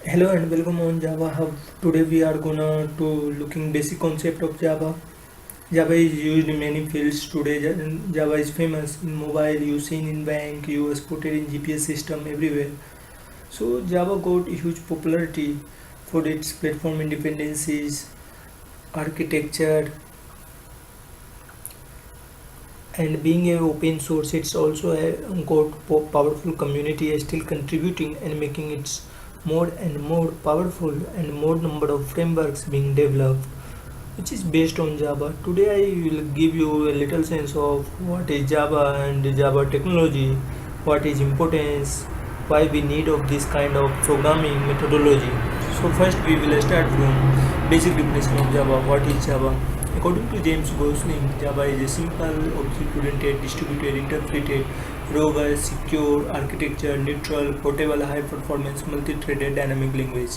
Hello and welcome on Java Hub. Today we are gonna to looking basic concept of Java. Java is used in many fields today. Java is famous in mobile, you seen in bank, you exported in GPS system everywhere. So Java got huge popularity for its platform independencies, architecture, and being a open source. It's also got powerful community, still contributing and making it more and more powerful, and more number of frameworks being developed which is based on Java. Today I will give you a little sense of what is Java and Java technology, what is importance, why we need of this kind of programming methodology. So first we will start from basic definition of Java. What is Java? According to James Gosling, Java is a simple, object-oriented, distributed, interpreted, robust, secure, architecture, neutral, portable, high-performance, multi-threaded dynamic language.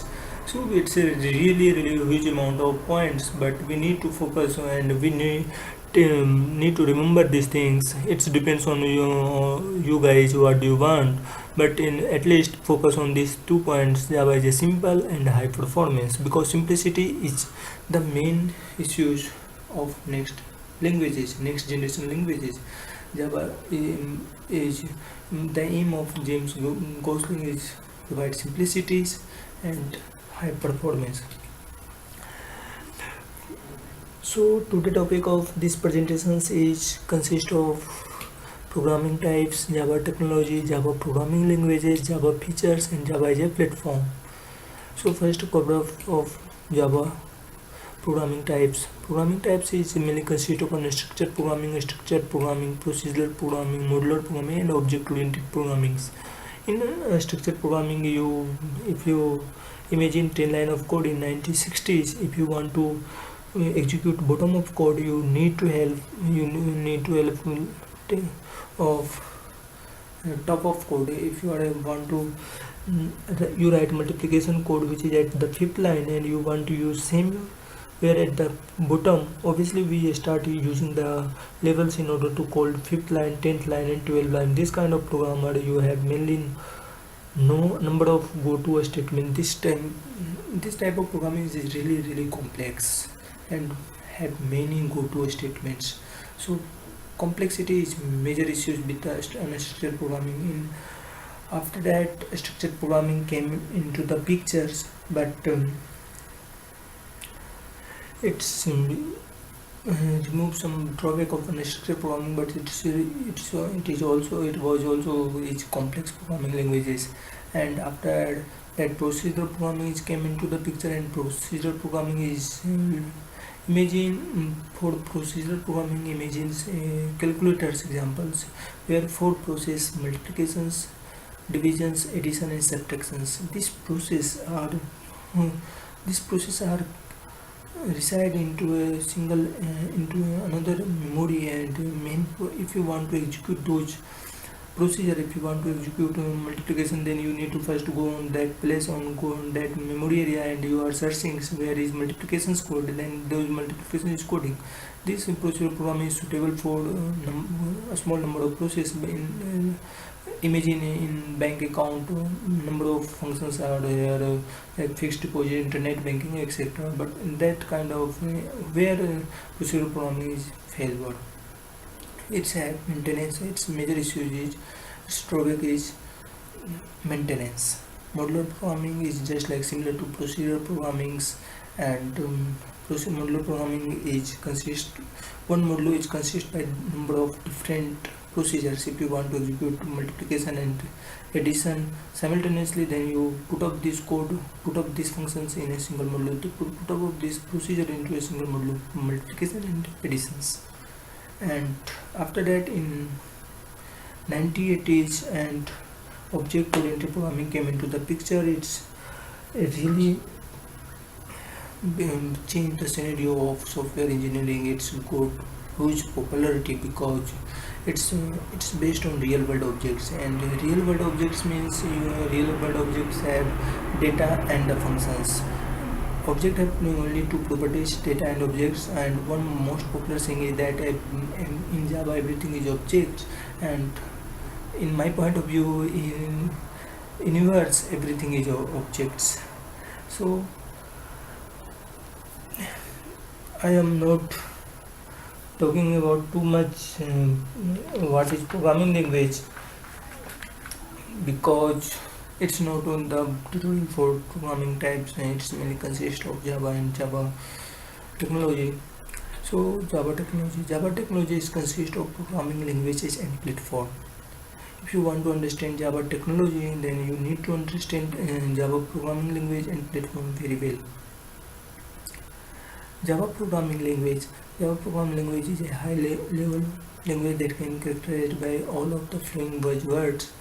So it's a really huge amount of points, but we need to focus and we need to remember these things. It depends on you guys what you want, but in at least focus on these 2 points. Java is a simple and high performance because simplicity is the main issues of next generation languages. Java is the aim of James Gosling is provide simplicities and high performance. So today topic of this presentations is consist of programming types, Java technology, Java programming languages, Java features, and Java as a platform. So first cover of Java programming types. Programming types is mainly consist of unstructured programming, procedural programming, modular programming, and object-oriented programming. In structured programming, if you imagine 10 line of code in 1960s, if you want to execute bottom of code, you need to help of top of code. If you want to you write multiplication code which is at the fifth line and you want to use same where at the bottom, obviously we start using the levels in order to call fifth line, 10th line, and 12th line. This kind of programmer you have mainly no number of go-to statement. This type of programming is really complex and have many go-to statements. So complexity is major issues with the unstructured programming. After that, structured programming came into the pictures, but it's remove some drawback of unstructured programming, but it was also its complex programming languages. And after that, procedural programming came into the picture, and procedural programming is imagine for procedural programming imagines calculators examples where for process multiplications, divisions, addition, and subtractions. These process are reside into a single into another memory, and if you want to execute those procedure, if you want to execute multiplication, then you need to first go on that place go on that memory area, and you are searching where is multiplications code, then those multiplication is coding. This procedural program is suitable for a small number of process. Imagine in bank account number of functions are there, like fixed deposit, internet banking, etc. But in that kind of where procedural programming is failure, it's a maintenance. Its major issue is drawback is maintenance. Modular programming is just like similar to procedural programmings, and modular programming is one module is consist by number of different procedures. If you want to execute multiplication and addition simultaneously, then you put up this code, put up these functions in a single module, to put up this procedure into a single module, multiplication and additions. And after that, in 1980s, and object-oriented programming came into the picture. It's really changed the scenario of software engineering. It's got huge popularity because it's based on real world objects, and real world objects means real world objects have data and the functions. Object have only two properties, data and objects, and one most popular thing is that in Java everything is objects, and in my point of view, in universe everything is objects. So I am not talking about too much what is programming language, because it's not on the tutorial for programming types, and it's mainly consists of Java and Java technology. So Java technology is consist of programming languages and platform. If you want to understand Java technology, then you need to understand Java programming language and platform very well. Java programming language. Java programming language is a high-level language that can be characterized by all of the following buzzwords.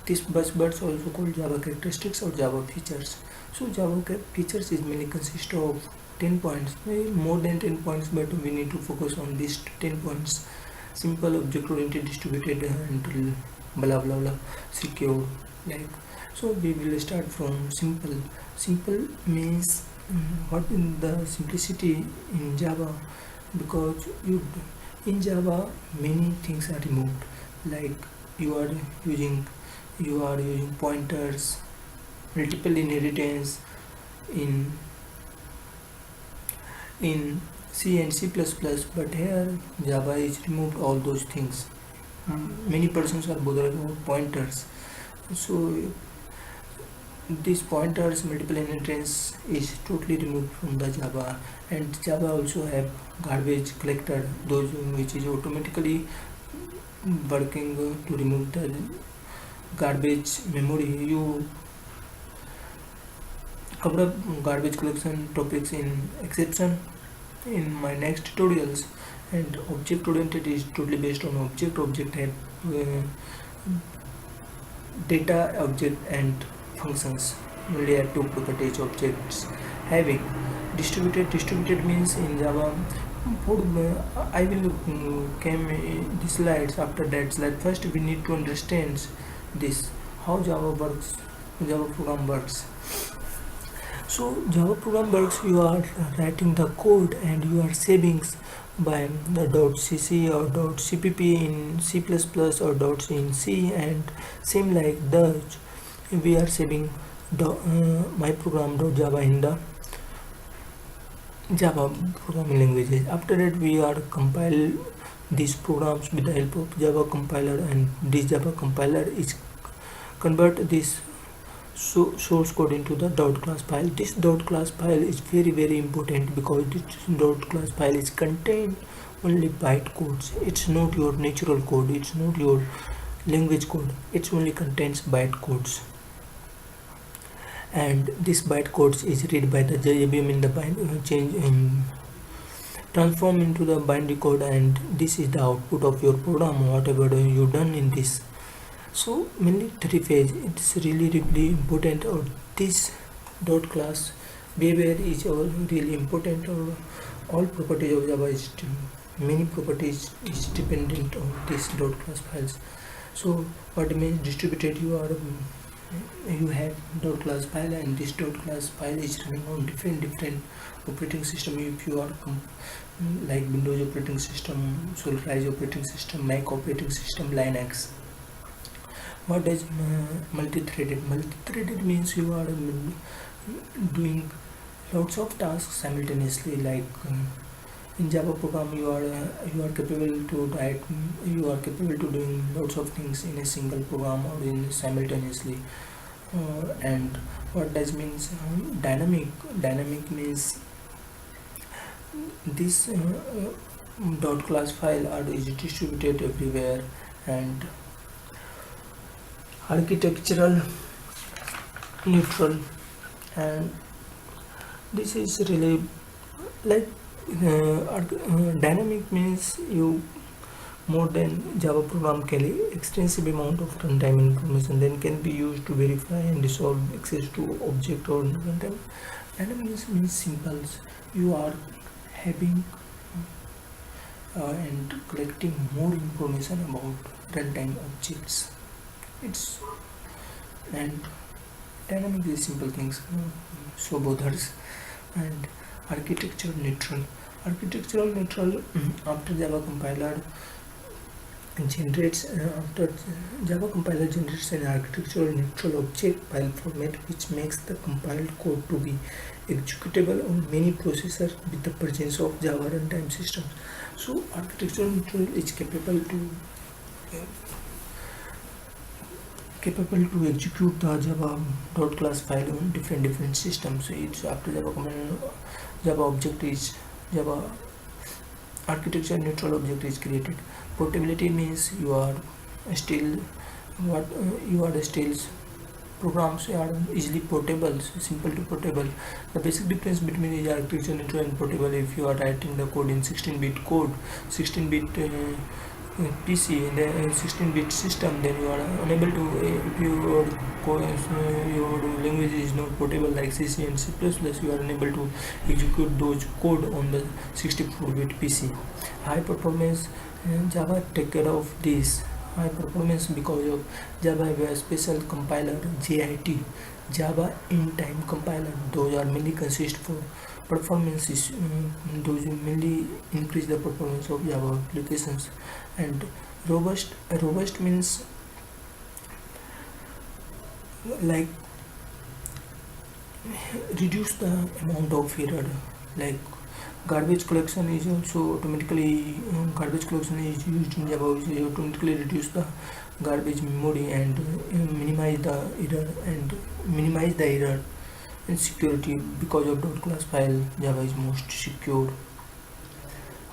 These buzzwords also called Java characteristics or Java features. So Java features is mainly consist of 10 points, more than 10 points, but we need to focus on these 10 points. Simple, object-oriented, distributed, and blah blah blah, secure. Like, so we will start from simple. Simple means what in the simplicity in Java, because in Java many things are removed, like you are using pointers, multiple inheritance in C and C++, but here Java is removed all those things. Many persons are bothered about pointers, so these pointers, multiple inheritance is totally removed from the Java. And Java also have garbage collector, those which is automatically working to remove the garbage memory. You cover up garbage collection topics in exception in my next tutorials. And object oriented is totally based on object have data object and functions. Only have two properties objects having. Distributed means in Java, I will came the slides after that slide. First we need to understand this, how Java program works. So Java program works, you are writing the code and you are saving by the .cc or .cpp in C++ or .c in C, and same like Dutch, we are saving my program.java in the Java programming languages. After that we are compile these programs with the help of Java compiler, and this Java compiler is convert this source code into the .class file. This .class file is very important, because this .class file is contain only byte codes. It's not your natural code, it's not your language code, it only contains byte codes. And this byte codes is read by the JVM in the transform into the binary code, and this is the output of your program, whatever you done in this. So mainly 3 phase, it's really important. Or this .class behavior is really important, or all properties of Java is many properties is dependent on this .class files. So what means distributed, you have .class file, and this .class file is running on different operating system. If you are like Windows operating system, Solaris operating system, Mac operating system, Linux. What does multi-threaded? Multi-threaded means you are doing lots of tasks simultaneously. Like in Java program, you are capable to write, you are capable to doing lots of things in a single program or in simultaneously. And what does means dynamic? Dynamic means this .class file is distributed everywhere. And architectural neutral, and this is really like dynamic means you more than Java program carry extensive amount of runtime information, then can be used to verify and resolve access to object or runtime. Dynamic means simple, you are having and collecting more information about runtime objects. It's and dynamic is simple things, so both others. And architectural neutral after Java compiler, generates after Java compiler generates an architectural neutral object file format which makes the compiled code to be executable on many processors with the presence of Java runtime systems. So architectural neutral is capable to execute the Java .class file on different systems. So it's after Java command Java object is Java architecture neutral object is created. Portability means you are still programs are easily portable, so simple to portable. The basic difference between the architecture neutral and portable: if you are writing the code in 16-bit code, 16-bit PC and a 16-bit system, then you are unable to, if your language is not portable like C and C++, you are unable to execute those code on the 64-bit PC. High performance Java take care of this high performance because of Java have a special compiler JIT, Java in-time compiler. Those are mainly consist for performances. Those mainly increase the performance of Java applications. And robust means like reduce the amount of error, like garbage collection is also automatically garbage collection is used in Java, which automatically reduce the garbage memory and minimize the error and security. Because of .class file, Java is most secure.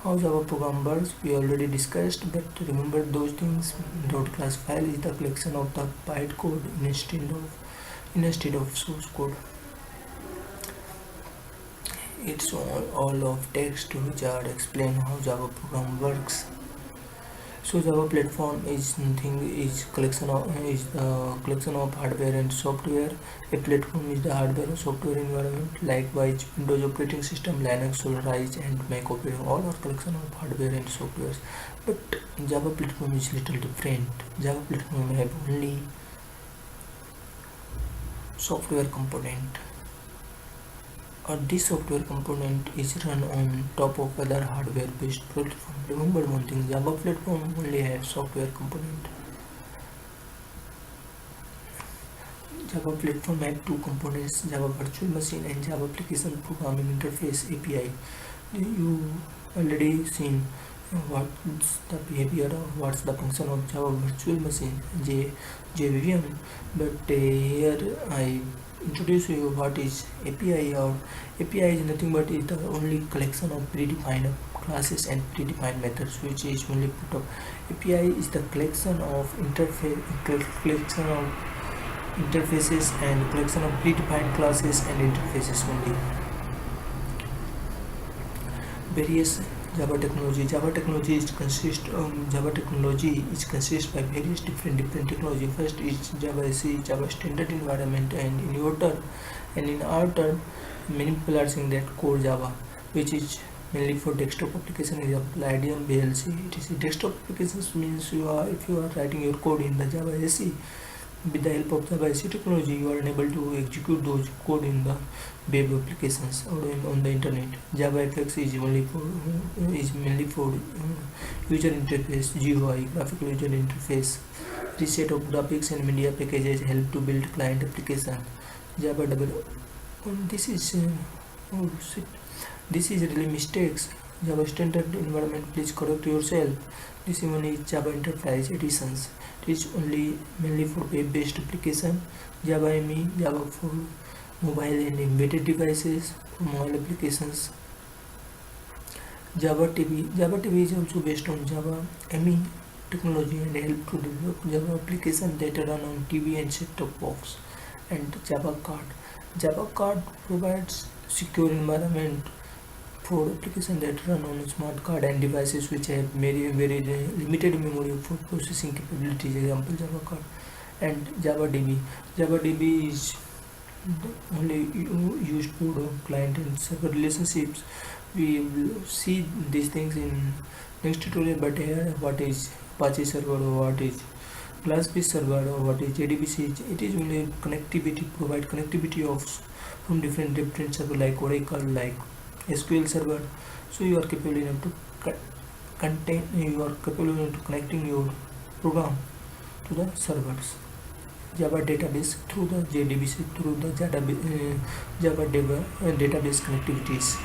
How Java program works we already discussed, but remember those things. .class file is the collection of the bytecode instead of source code. It's all of text which are explain how Java program works. So Java platform is collection of hardware and software. A platform is the hardware or software environment. Likewise, Windows operating system, Linux, Solaris, and Mac operating all are collection of hardware and software. But Java platform is little different. Java platform have only software component, or this software component is run on top of other hardware based platform. Remember one thing, Java platform only has software component. Java platform have two components, Java virtual machine and Java application programming interface API. You already seen what's the behavior or what's the function of Java virtual machine, JVM, but here I introduce you what is API. Or API is nothing but is the only collection of predefined classes and predefined methods which is only put up. API is the collection of interfaces and collection of predefined classes and interfaces only. Various Java technology. Java technology is consist by various different technology. First is Java SE, Java standard environment, and in our turn, many people are saying that core Java, which is mainly for desktop application, is IDM VLC. It is desktop applications means if you are writing your code in the Java SE. With the help of Java SE technology, you are unable to execute those code in the web applications or on the internet. JavaFX is mainly for user interface, GUI, graphical user interface. Reset of graphics and media packages help to build client application. Java double. This is really mistakes. Java standard environment, please correct yourself. This one is Java Enterprise Editions. It is only mainly for web-based application. Java ME, Java for mobile and embedded devices, for mobile applications. Java TV is also based on Java ME technology and help to develop Java applications that run on TV and set-top box. And Java Card provides secure environment for applications that run on a smart card and devices which have very limited memory for processing capabilities. Example Java Card. And Java DB is only used for client and server relationships. We will see these things in next tutorial, but here what is Apache server or what is GlassFish server or what is JDBC. It is only provide connectivity from different server like Oracle, like SQL server. So you are capable enough to contain you are capable of connecting your program to the servers. Java database through the JDBC, through the Java database connectivities.